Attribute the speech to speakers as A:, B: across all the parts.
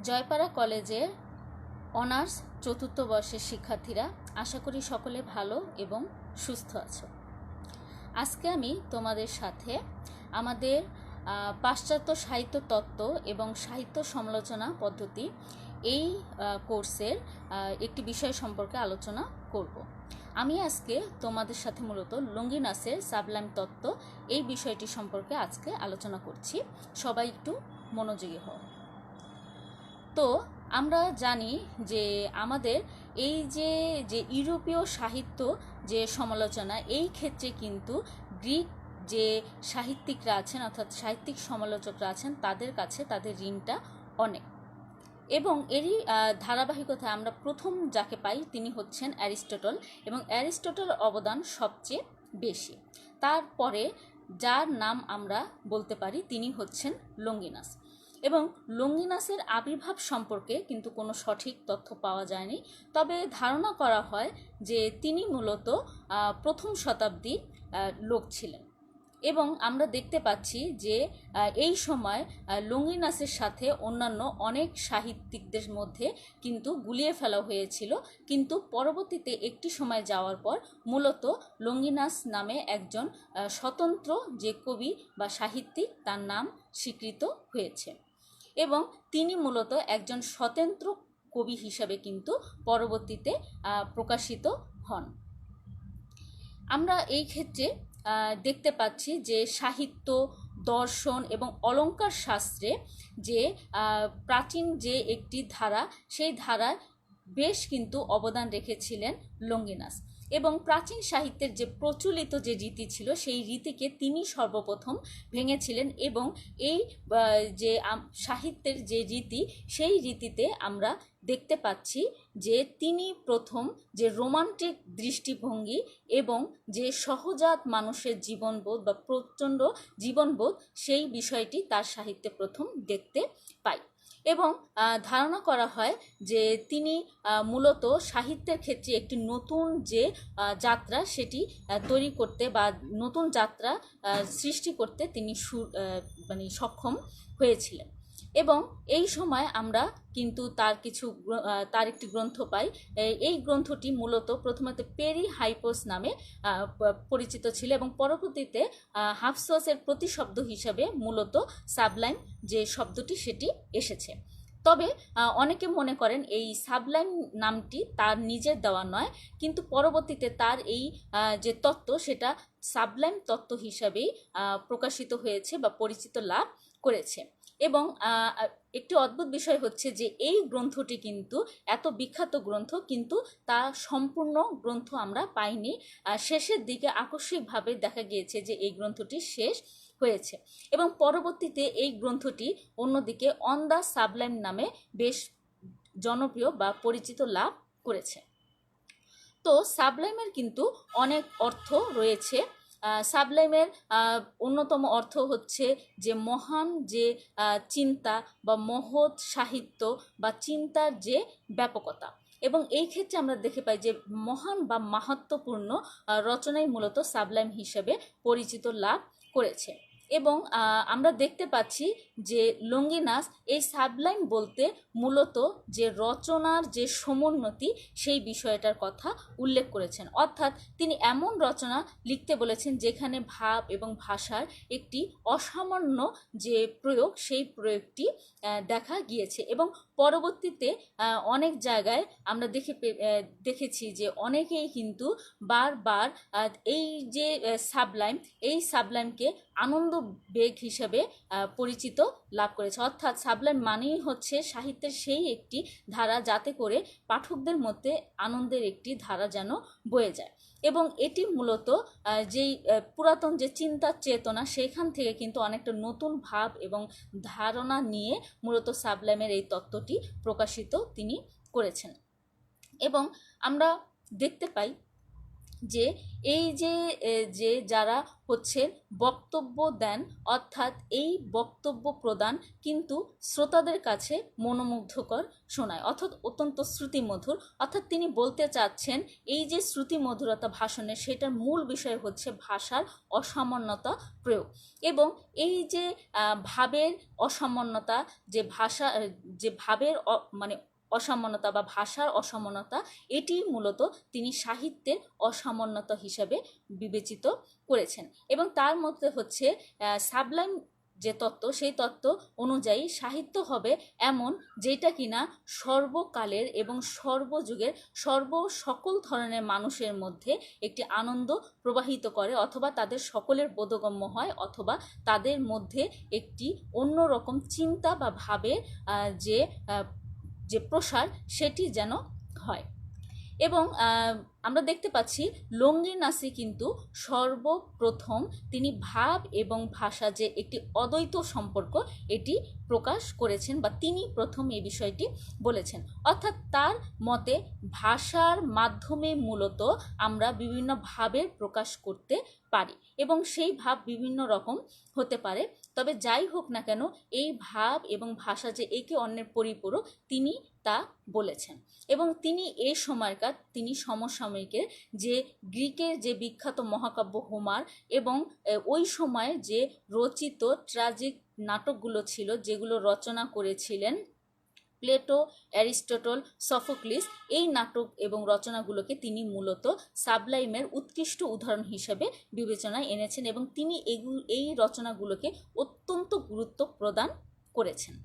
A: জয়পাড়া কলেজের অনার্স চতুর্থ বর্ষের শিক্ষার্থীরা, আশা করি সকলে ভালো এবং সুস্থ আছো। আজকে আমি তোমাদের সাথে আমাদের পাশ্চাত্য সাহিত্য তত্ত্ব এবং সাহিত্য সমালোচনা পদ্ধতি এই কোর্সের একটি বিষয় সম্পর্কে আলোচনা করব। আমি আজকে তোমাদের সাথে মূলত লঙ্গিনাসের সাবলাইম তত্ত্ব এই বিষয়টি সম্পর্কে আজকে আলোচনা করছি। সবাই একটু মনোযোগী হও। তো আমরা জানি যে আমাদের এই যে ইউরোপীয় সাহিত্য যে সমালোচনা, এই ক্ষেত্রে কিন্তু গ্রিক যে সাহিত্যিকরা আছেন অর্থাৎ সাহিত্যিক সমালোচকরা আছেন তাদের কাছে তাদের ঋণটা অনেক। এবং এরই ধারাবাহিকতায় আমরা প্রথম যাকে পাই তিনি হচ্ছেন অ্যারিস্টটল, এবং অ্যারিস্টটলের অবদান সবচেয়ে বেশি। তারপরে যার নাম আমরা বলতে পারি তিনি হচ্ছেন লঙ্গিনাস। এবং লঙ্গিনাসের আবির্ভাব সম্পর্কে কিন্তু কোনো সঠিক তথ্য পাওয়া যায়নি, তবে ধারণা করা হয় যে তিনি মূলত প্রথম শতাব্দীর লোক ছিলেন। এবং আমরা দেখতে পাচ্ছি যে এই সময় লঙ্গিনাসের সাথে অন্যান্য অনেক সাহিত্যিকদের মধ্যে কিন্তু গুলিয়ে ফেলা হয়েছিল, কিন্তু পরবর্তীতে একটি সময় যাওয়ার পর মূলত লঙ্গিনাস নামে একজন স্বতন্ত্র যে কবি বা সাহিত্যিক তার নাম স্বীকৃত হয়েছে, এবং তিনি মূলত একজন স্বতন্ত্র কবি হিসাবে কিন্তু পরবর্তীতে প্রকাশিত হন। আমরা এই ক্ষেত্রে দেখতে পাচ্ছি যে সাহিত্য, দর্শন এবং অলঙ্কার শাস্ত্রে যে প্রাচীন যে একটি ধারা, সেই ধারার বেশ কিন্তু অবদান রেখেছিলেন লঙ্গিনাস। এবং প্রাচীন সাহিত্যের যে প্রচলিত যে রীতি ছিল সেই রীতিকে তিনি সর্বপ্রথম ভেঙেছিলেন, এবং এই যে সাহিত্যের যে রীতি সেই রীতিতে আমরা দেখতে পাচ্ছি যে তিনি প্রথম যে রোমান্টিক দৃষ্টিভঙ্গি এবং যে সহজাত মানুষের জীবনবোধ বা প্রচণ্ড জীবনবোধ সেই বিষয়টি তার সাহিত্যে প্রথম দেখতে পাই। এবং ধারণা করা হয় যে তিনি মূলত সাহিত্যের ক্ষেত্রে একটি নতুন যে যাত্রা সেটি তৈরি করতে বা নতুন যাত্রা সৃষ্টি করতে তিনি সক্ষম হয়েছিলেন। এবং এই সময় আমরা কিন্তু তার একটি গ্রন্থ পাই। এই গ্রন্থটি মূলত প্রথমত পেরিহাইপোস নামে পরিচিত ছিল, এবং পরবর্তীতে হাফসোসের প্রতিশব্দ হিসাবে মূলত সাবলাইম যে শব্দটি সেটি এসেছে। তবে অনেকে মনে করেন এই সাবলাইম নামটি তার নিজের দেওয়া নয়, কিন্তু পরবর্তীতে তার এই যে তত্ত্ব সেটা সাবলাইম তত্ত্ব হিসাবেই প্রকাশিত হয়েছে বা পরিচিত লাভ করেছে। এবং একটি অদ্ভুত বিষয় হচ্ছে যে এই গ্রন্থটি কিন্তু এত বিখ্যাত গ্রন্থ, কিন্তু তা সম্পূর্ণ গ্রন্থ আমরা পাইনি। শেষের দিকে আকস্মিকভাবে দেখা গিয়েছে যে এই গ্রন্থটি শেষ হয়েছে, এবং পরবর্তীতে এই গ্রন্থটি অন্যদিকে অন দ্য সাবলাইম নামে বেশ জনপ্রিয় বা পরিচিত লাভ করেছে। তো সাবলাইমের কিন্তু অনেক অর্থ রয়েছে। সাবলাইমের অন্যতম অর্থ হচ্ছে যে মহান যে চিন্তা বা মহৎ সাহিত্য বা চিন্তার যে ব্যাপকতা, এবং এই ক্ষেত্রে আমরা দেখতে পাই যে মহান বা মাহাত্ম্যপূর্ণ রচনাই মূলত সাবলাইম হিসেবে পরিচিত লাভ করেছে। এবং আমরা দেখতে পাচ্ছি যে লঙ্গিনাস এই সাবলাইম বলতে মূলত যে রচনার যে সমুন্নতি সেই বিষয়টার কথা উল্লেখ করেছেন, অর্থাৎ তিনি এমন রচনা লিখতে বলেছেন যেখানে ভাব এবং ভাষার একটি অসামান্য যে প্রয়োগ সেই প্রয়োগটি দেখা গিয়েছে। এবং পরবর্তীতে অনেক জায়গায় আমরা দেখেছি যে অনেকেই কিন্তু বারবার এই যে এই সাবলাইমকে আনন্দ বেগ হিসেবে পরিচিত লাভ করেছে, অর্থাৎ সাবলাইম মানেই হচ্ছে সাহিত্যের সেই একটি ধারা যাতে করে পাঠকদের মধ্যে আনন্দের একটি ধারা যেন বয়ে যায়। এবং এটি মূলত যেই পুরাতন যে চিন্তার চেতনা সেখান থেকে কিন্তু অনেকটা নতুন ভাব এবং ধারণা নিয়ে মূলত সাবলাইমের এই তত্ত্বটি প্রকাশিত তিনি করেছেন। এবং আমরা দেখতে পাই যে এই যে যে যারা হচ্ছে বক্তব্য দেন, অর্থাৎ এই বক্তব্য প্রদান কিন্তু শ্রোতাদের কাছে মনোমুগ্ধকর শোনায়, অর্থাৎ অত্যন্ত শ্রুতিমধুর। অর্থাৎ তিনি বলতে চাচ্ছেন এই যে শ্রুতিমধুরতা ভাষণের, সেটার মূল বিষয় হচ্ছে ভাষার অসামান্যতা প্রয়োগ, এবং এই যে ভাবের অসামান্যতা, যে ভাষা যে ভাবের মানে অসামান্যতা বা ভাষার অসামান্যতা, এটি মূলত তিনি সাহিত্যের অসামান্যতা হিসাবে বিবেচিত করেছেন। এবং তার মধ্যে হচ্ছে সাবলাইম যে তত্ত্ব, সেই তত্ত্ব অনুযায়ী সাহিত্য হবে এমন যেটা কিনা সর্বকালের এবং সর্বযুগের সকল ধরনের মানুষের মধ্যে একটি আনন্দ প্রবাহিত করে, অথবা তাদের সকলের বোধগম্য হয়, অথবা তাদের মধ্যে একটি অন্যরকম চিন্তা বা ভাবের যে যে প্রসার, সেটি যেন হয়। এবং আমরা দেখতে পাচ্ছি লঙ্গি নাসি কিন্তু সর্বপ্রথম তিনি ভাব এবং ভাষা যে একটি অদ্বৈত সম্পর্ক, এটি প্রকাশ করেছেন, বা তিনি প্রথম এই বিষয়টি বলেছেন। অর্থাৎ তার মতে ভাষার মাধ্যমে মূলত আমরা বিভিন্ন ভাবের প্রকাশ করতে পারি, এবং সেই ভাব বিভিন্ন রকম হতে পারে। তবে যাই হোক না কেন, এই ভাব এবং ভাষা যে একে অন্যের পরিপূরক, তিনি তা বলেছেন। এবং তিনি এই সময়কার, তিনি সমসাময়িকের যে গ্রিকের যে বিখ্যাত মহাকাব্য হোমার, এবং ওই সময় যে রচিত ট্র্যাজিক নাটকগুলো ছিল, যেগুলো রচনা করেছিলেন প্লেটো, অ্যারিস্টটল, সফোক্লিস, এই নাটক এবং রচনাগুলোকে তিনি মূলত সাবলাইমের উৎকৃষ্ট উদাহরণ হিসেবে বিবেচনায় এনেছেন, এবং তিনি এই রচনাগুলোকে অত্যন্ত গুরুত্ব প্রদান করেছেন।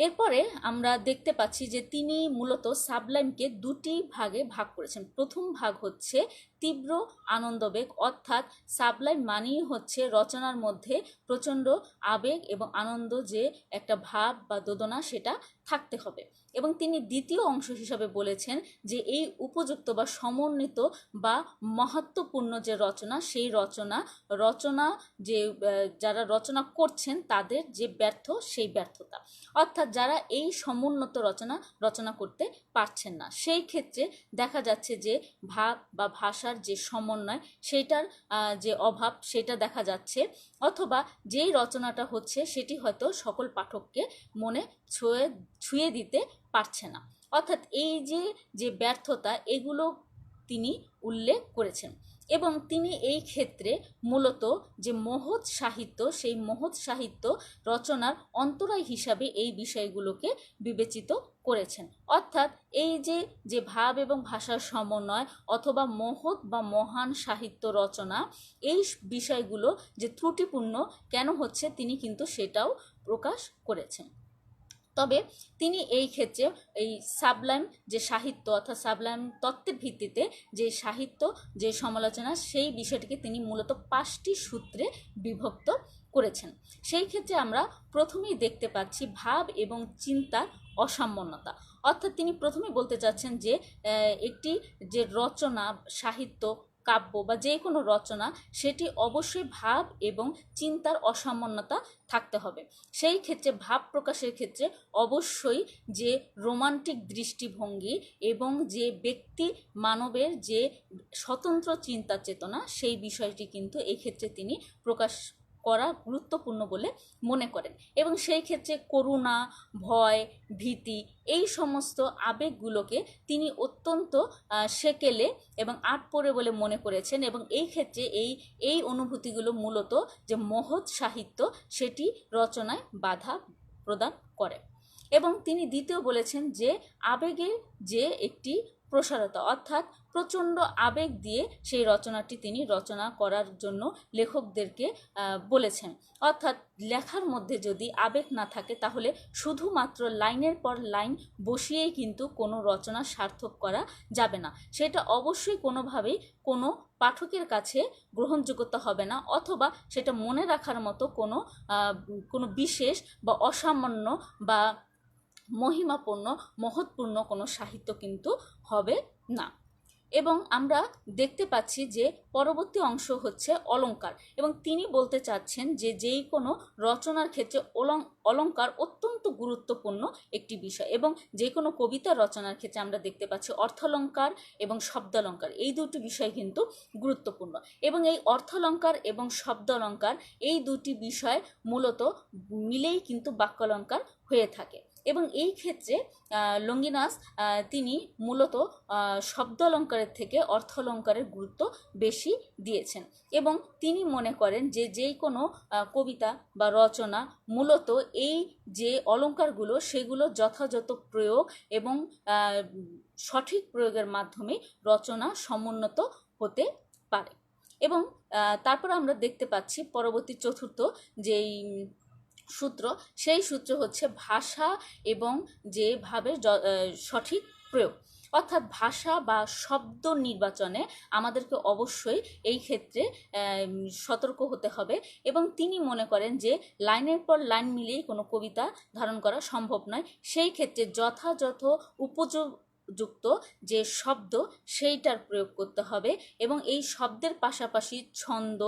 A: এরপরে আমরা দেখতে পাচ্ছি যে তিনি মূলত সাবলাইমকে দুটি ভাগে ভাগ করেছেন। প্রথম ভাগ হচ্ছে তীব্র আনন্দবেগ, অর্থাৎ সাবলাইম মানেই হচ্ছে রচনার মধ্যে প্রচণ্ড আবেগ এবং আনন্দ, যে একটা ভাব বা দোদনা, সেটা থাকতে হবে। এবং তিনি দ্বিতীয় অংশ হিসাবে বলেছেন যে এই উপযুক্ত বা সমন্বিত বা মহত্বপূর্ণ যে রচনা, সেই রচনা যে যারা রচনা করছেন তাদের যে সেই ব্যর্থতা, অর্থাৎ যারা এই সমুন্নত রচনা করতে পারছেন না, সেই ক্ষেত্রে দেখা যাচ্ছে যে ভাব বা ভাষার যে সমন্বয়, সেটার যে অভাব, সেটা দেখা যাচ্ছে, অথবা যেই রচনাটা হচ্ছে সেটি হয়তো সকল পাঠককে মনে ছুঁয়ে দিতে পারছে না। অর্থাৎ এই যে ব্যর্থতা, এগুলো তিনি উল্লেখ করেছেন। এবং তিনি এই ক্ষেত্রে মূলত যে মহৎ সাহিত্য, সেই মহৎ সাহিত্য রচনার অন্তরায় হিসাবে এই বিষয়গুলোকে বিবেচিত করেছেন। অর্থাৎ এই যে ভাব এবং ভাষার সমন্বয়, অথবা মহৎ বা মহান সাহিত্য রচনা, এই বিষয়গুলো যে ত্রুটিপূর্ণ কেন হচ্ছে, তিনি কিন্তু সেটাও প্রকাশ করেছেন। তবে তিনি এই ক্ষেত্রে এই সাবলাইম যে সাহিত্য, অর্থাৎ সাবলাইম তত্ত্বের ভিত্তিতে যে সাহিত্য যে সমালোচনা, সেই বিষয়টিকে তিনি মূলত 5টি সূত্রে বিভক্ত করেছেন। সেই ক্ষেত্রে আমরা প্রথমেই দেখতে পাচ্ছি ভাব এবং চিন্তার অসামান্যতা। অর্থাৎ তিনি প্রথমেই বলতে চাচ্ছেন যে একটি যে রচনা, সাহিত্য, কাব্য বা যে কোনো রচনা, সেটি অবশ্যই ভাব এবং চিন্তার অসামান্যতা থাকতে হবে। সেই ক্ষেত্রে ভাব প্রকাশের ক্ষেত্রে অবশ্যই যে রোমান্টিক দৃষ্টিভঙ্গি এবং যে ব্যক্তি মানবের যে স্বতন্ত্র চিন্তা চেতনা, সেই বিষয়টি কিন্তু এই ক্ষেত্রে তিনি প্রকাশ করা গুরুত্বপূর্ণ বলে মনে করেন। এবং সেই ক্ষেত্রে করুণা, ভয়, ভীতি, এই সমস্ত আবেগগুলোকে তিনি অত্যন্ত সেকেলে এবং আটপোরে বলে মনে করেছেন। এবং এই ক্ষেত্রে এই অনুভূতিগুলো মূলত যে মহৎ সাহিত্য, সেটি রচনায় বাধা প্রদান করে। এবং তিনি দ্বিতীয় বলেছেন যে আবেগের যে একটি প্রসারতা, অর্থাৎ প্রচণ্ড আবেগ দিয়ে সেই রচনাটি তিনি রচনা করার জন্য লেখকদেরকে বলেছেন। অর্থাৎ লেখার মধ্যে যদি আবেগ না থাকে, তাহলে শুধুমাত্র লাইনের পর লাইন বসিয়েই কিন্তু কোনো রচনা সার্থক করা যাবে না। সেটা অবশ্যই কোনোভাবেই কোনো পাঠকের কাছে গ্রহণযোগ্যতা হবে না, অথবা সেটা মনে রাখার মতো কোনো বিশেষ বা অসামান্য বা মহিমাপূর্ণ, মহৎপূর্ণ কোনো সাহিত্য কিন্তু হবে না। এবং আমরা দেখতে পাচ্ছি যে পরবর্তী অংশ হচ্ছে অলংকার, এবং তিনি বলতে চাচ্ছেন যে যেই কোনো রচনার ক্ষেত্রে অলংকার অত্যন্ত গুরুত্বপূর্ণ একটি বিষয়, এবং যে কোনো কবিতা রচনার ক্ষেত্রে আমরা দেখতে পাচ্ছি অর্থালঙ্কার এবং শব্দালঙ্কার এই দুটি বিষয় কিন্তু গুরুত্বপূর্ণ, এবং এই অর্থালঙ্কার এবং শব্দালঙ্কার এই দুটি বিষয় মূলত মিলেই কিন্তু বাক্যালঙ্কার হয়ে থাকে। এবং এই ক্ষেত্রে লঙ্গিনাস তিনি মূলত শব্দালঙ্কারের থেকে অর্থালঙ্কারের গুরুত্ব বেশি দিয়েছেন, এবং তিনি মনে করেন যে যেই কোনো কবিতা বা রচনা মূলত এই যে অলঙ্কারগুলো সেগুলো যথাযথ প্রয়োগ এবং সঠিক প্রয়োগের মাধ্যমে রচনা সমুন্নত হতে পারে। এবং তারপর আমরা দেখতে পাচ্ছি পরবর্তী চতুর্থ যেই সূত্র, সেই সূত্র হচ্ছে ভাষা এবং যেভাবে সঠিক প্রয়োগ, অর্থাৎ ভাষা বা শব্দ নির্বাচনে আমাদেরকে অবশ্যই এই ক্ষেত্রে সতর্ক হতে হবে, এবং তিনি মনে করেন যে লাইনের পর লাইন মিলিয়েই কোনো কবিতা ধারণ করা সম্ভব নয়, সেই ক্ষেত্রে যথাযথ উপযুক্ত যে শব্দ সেইটার প্রয়োগ করতে হবে, এবং এই শব্দের পাশাপাশি ছন্দ,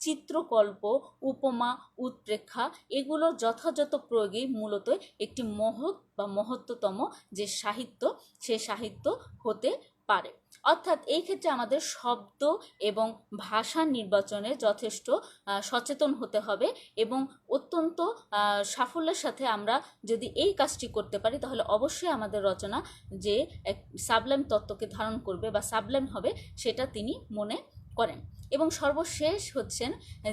A: চিত্রকল্প, উপমা, উৎপ্রেক্ষা এগুলো যথাযথ প্রয়োগেই মূলত একটি মহৎ বা মহত্ততম যে সাহিত্য সে সাহিত্য হতে পারে। অর্থাৎ এই ক্ষেত্রে আমাদের শব্দ এবং ভাষা নির্বাচনে যথেষ্ট সচেতন হতে হবে, এবং অত্যন্ত সাফল্যের সাথে আমরা যদি এই কাজটি করতে পারি তাহলে অবশ্যই আমাদের রচনা যে এক সাবলাইম তত্ত্বকে ধারণ করবে বা সাবলাইম হবে সেটা তিনি মনে করেন। এবং সর্বশেষ হচ্ছেন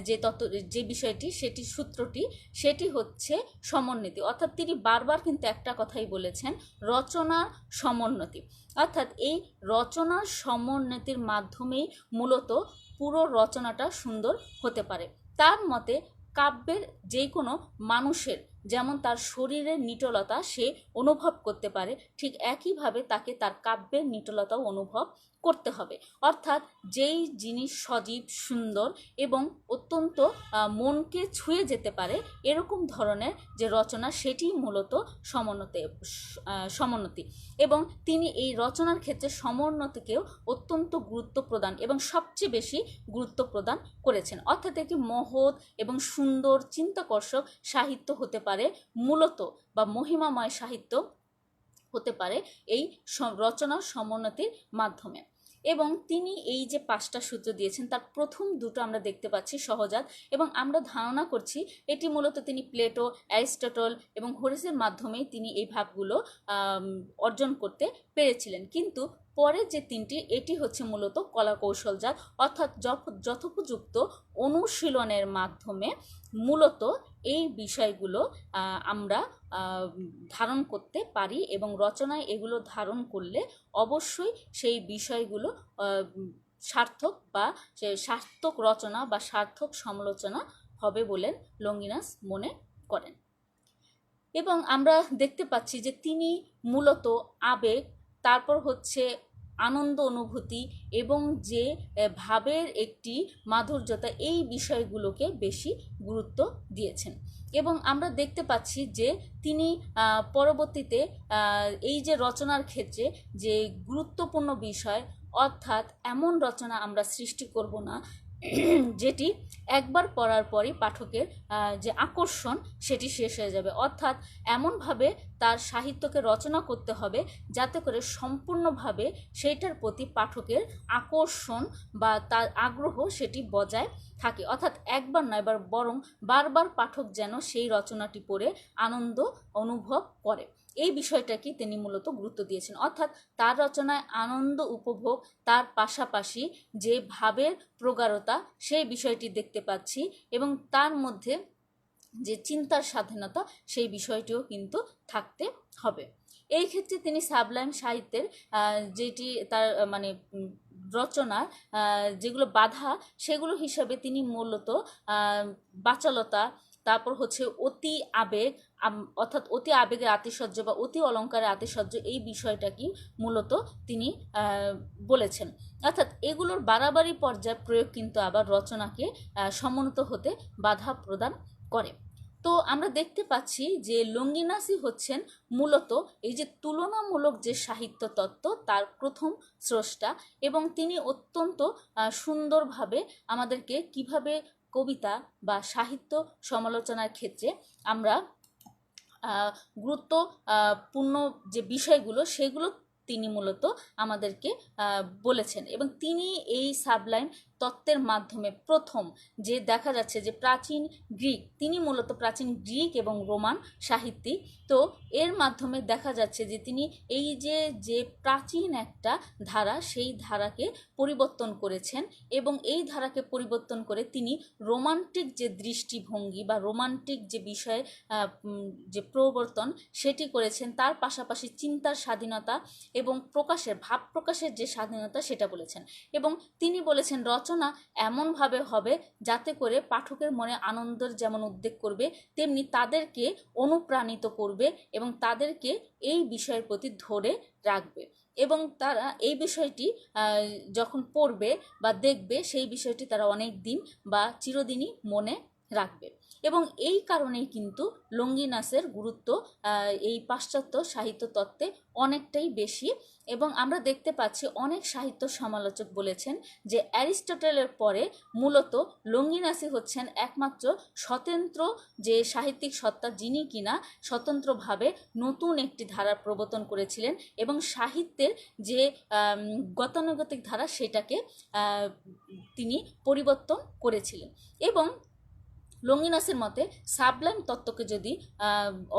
A: যে তত্ত্ব যে বিষয়টি সেটি সূত্রটি সেটি হচ্ছে সমোন্নতি, অর্থাৎ তিনি বারবার কিন্তু একটা কথাই বলেছেন, রচনার সমোন্নতি, অর্থাৎ এই রচনার সমোন্নতির মাধ্যমেই মূলত পুরো রচনাটা সুন্দর হতে পারে। তার মতে কাব্যের যে কোনো মানুষের যেমন তার শরীরের নিটলতা সে অনুভব করতে পারে, ঠিক একইভাবে তাকে তার কাব্যের নিটলতাও অনুভব করতে হবে, অর্থাৎ যেই জিনিস সজীব, সুন্দর এবং অত্যন্ত মনকে ছুঁয়ে যেতে পারে এরকম ধরনের যে রচনা সেটি মূলত সমোন্নতি, এবং তিনি এই রচনার ক্ষেত্রে সমোন্নতিকেও অত্যন্ত গুরুত্ব প্রদান এবং সবচেয়ে বেশি গুরুত্ব প্রদান করেছেন, অর্থাৎ একটি মহৎ এবং সুন্দর চিন্তাকর্ষক সাহিত্য হতে পারে মূলত, বা মহিমাময় সাহিত্য হতে পারে এই রচনার সমোন্নতির মাধ্যমে। এবং তিনি এই যে 5টা সূত্র দিয়েছেন তার প্রথম দুটো আমরা দেখতে পাচ্ছি সহজাত, এবং আমরা ধারণা করছি এটি মূলত তিনি প্লেটো, অ্যারিস্টটল এবং হোরেসের মাধ্যমেই তিনি এই ভাবগুলো অর্জন করতে পেরেছিলেন, কিন্তু পরে যে 3টি এটি হচ্ছে মূলত কলা কৌশলজাত, অর্থাৎ যথোপযুক্ত অনুশীলনের মাধ্যমে মূলত এই বিষয়গুলো আমরা ধারণ করতে পারি, এবং রচনায় এগুলো ধারণ করলে অবশ্যই সেই বিষয়গুলো সার্থক বা সার্থক রচনা বা সার্থক সমালোচনা হবে বলেন লঙ্গিনাস মনে করেন। এবং আমরা দেখতে পাচ্ছি যে তিনি মূলত আবেগ, তারপর হচ্ছে আনন্দ অনুভূতি এবং যে ভাবের একটি মাধুর্যতা এই বিষয়গুলোকে বেশি গুরুত্ব দিয়েছেন, এবং আমরা দেখতে পাচ্ছি যে তিনি পরবর্তীতে এই যে রচনার ক্ষেত্রে যে গুরুত্বপূর্ণ বিষয়, অর্থাৎ এমন রচনা আমরা সৃষ্টি করব না যেটি একবার পড়ার পরই পাঠকের যে আকর্ষণ সেটি শেষ হয়ে যাবে, অর্থাৎ এমনভাবে তার সাহিত্যকে রচনা করতে হবে যাতে করে সম্পূর্ণভাবে সেইটার প্রতি পাঠকের আকর্ষণ বা তার আগ্রহ সেটি বজায় থাকে, অর্থাৎ একবার নয় বরং বারবার পাঠক যেন সেই রচনাটি পড়ে আনন্দ অনুভব করে, এই বিষয়টাকে তিনি মূলত গুরুত্ব দিয়েছেন, অর্থাৎ তার রচনায় আনন্দ উপভোগ তার পাশাপাশি যে ভাবের প্রগাঢ়তা সেই বিষয়টি দেখতে পাচ্ছি, এবং তার মধ্যে যে চিন্তার স্বাধীনতা সেই বিষয়টিও কিন্তু থাকতে হবে। এই ক্ষেত্রে তিনি সাবলাইম সাহিত্যের যেটি তার মানে রচনার যেগুলো বাধা সেগুলো হিসাবে তিনি মূলত বাচালতা, তারপর হচ্ছে অতি আবেগ, অর্থাৎ অতি আবেগের আতিশয্য বা অতি অলঙ্কারের আতিশয্য এই বিষয়টাকে মূলত তিনি বলেছেন, অর্থাৎ এগুলোর বাড়াবাড়ি পর্যায় প্রয়োগ কিন্তু আবার রচনাকে সমুন্নত হতে বাধা প্রদান করে। তো আমরা দেখতে পাচ্ছি যে লঙ্গিনাসি হচ্ছেন মূলত এই যে তুলনামূলক যে সাহিত্য তত্ত্ব তার প্রথম স্রষ্টা, এবং তিনি অত্যন্ত সুন্দরভাবে আমাদেরকে কিভাবে কবিতা বা সাহিত্য সমালোচনার ক্ষেত্রে আমরা গুরুত্বপূর্ণ যে বিষয়গুলো সেগুলো তিনি মূলত আমাদেরকে বলেছেন। এবং তিনি এই সাবলাইম তত্ত্বের মাধ্যমে প্রথম যে দেখা যাচ্ছে যে প্রাচীন গ্রিক, তিনি মূলত প্রাচীন গ্রিক এবং রোমান সাহিত্যিক, তো এর মাধ্যমে দেখা যাচ্ছে যে তিনি এই যে প্রাচীন একটা ধারা সেই ধারাকে পরিবর্তন করেছেন, এবং এই ধারাকে পরিবর্তন করে তিনি রোমান্টিক যে দৃষ্টিভঙ্গি বা রোমান্টিক যে বিষয়ে যে প্রবর্তন সেটি করেছেন। তার পাশাপাশি চিন্তার স্বাধীনতা এবং ভাব প্রকাশের যে স্বাধীনতা সেটা বলেছেন। এবং তিনি বলেছেন রচনা এমনভাবে হবে যাতে করে পাঠকের মনে আনন্দের যেমন উদ্বেগ করবে, তেমনি তাদেরকে অনুপ্রাণিত করবে এবং তাদেরকে এই বিষয়ের প্রতি ধরে রাখবে, এবং তারা এই বিষয়টি যখন পড়বে বা দেখবে সেই বিষয়টি তারা অনেক দিন বা চিরদিনই মনে রাখবে। এবং এই কারণেই কিন্তু লঙ্গিনাসের গুরুত্ব এই পাশ্চাত্য সাহিত্য তত্ত্বে অনেকটাই বেশি। এবং আমরা দেখতে পাচ্ছি অনেক সাহিত্য সমালোচক বলেছেন যে অ্যারিস্টটলের পরে মূলত লঙ্গিনাসি হচ্ছেন একমাত্র স্বতন্ত্র যে সাহিত্যিক সত্তা, যিনি কিনা স্বতন্ত্রভাবে নতুন একটি ধারার প্রবর্তন করেছিলেন এবং সাহিত্যের যে গতানুগতিক ধারা সেটাকে তিনি পরিবর্তন করেছিলেন। এবং লঙ্গিনাসের মতে সাবলাইম তত্ত্বকে যদি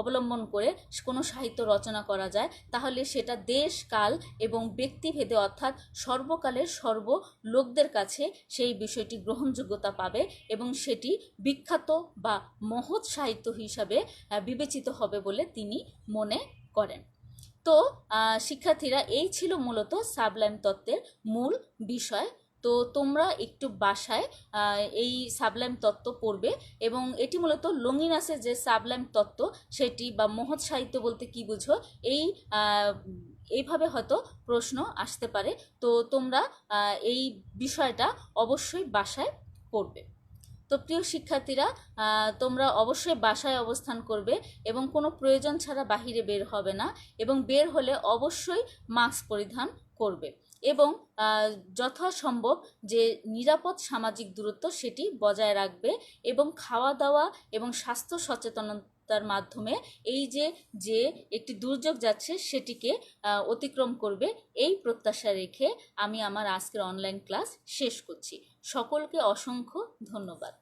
A: অবলম্বন করে কোনো সাহিত্য রচনা করা যায় তাহলে সেটা দেশ, কাল এবং ব্যক্তিভেদে অর্থাৎ সর্বকালের সর্ব লোকদের কাছে সেই বিষয়টি গ্রহণযোগ্যতা পাবে এবং সেটি বিখ্যাত বা মহৎ সাহিত্য হিসাবে বিবেচিত হবে বলে তিনি মনে করেন। তো শিক্ষার্থীরা, এই ছিল মূলত সাবলাইম তত্ত্বের মূল বিষয়। তো তোমরা একটু বাসায় এই সাবলাইম তত্ত্ব পড়বে, এবং এটি মূলত লঙ্গিনাসের যে সাবলাইম তত্ত্ব সেটি বা মহৎ সাহিত্য বলতে কি বুঝো এইভাবে হয়তো প্রশ্ন আসতে পারে। তো তোমরা এই বিষয়টা অবশ্যই বাসায় পড়বে। তো প্রিয় শিক্ষার্থীরা, তোমরা অবশ্যই বাসায় অবস্থান করবে এবং কোনো প্রয়োজন ছাড়া বাহিরে বের হবে না, এবং বের হলে অবশ্যই মাস্ক পরিধান করবে, এবং যথাসম্ভব যে নিরাপদ সামাজিক দূরত্ব সেটি বজায় রাখবে, এবং খাওয়া দাওয়া এবং স্বাস্থ্য সচেতনতার মাধ্যমে এই যে একটি দুর্যোগ যাচ্ছে সেটিকে অতিক্রম করবে, এই প্রত্যাশা রেখে আমি আমার আজকের অনলাইন ক্লাস শেষ করছি। সকলকে অসংখ্য ধন্যবাদ।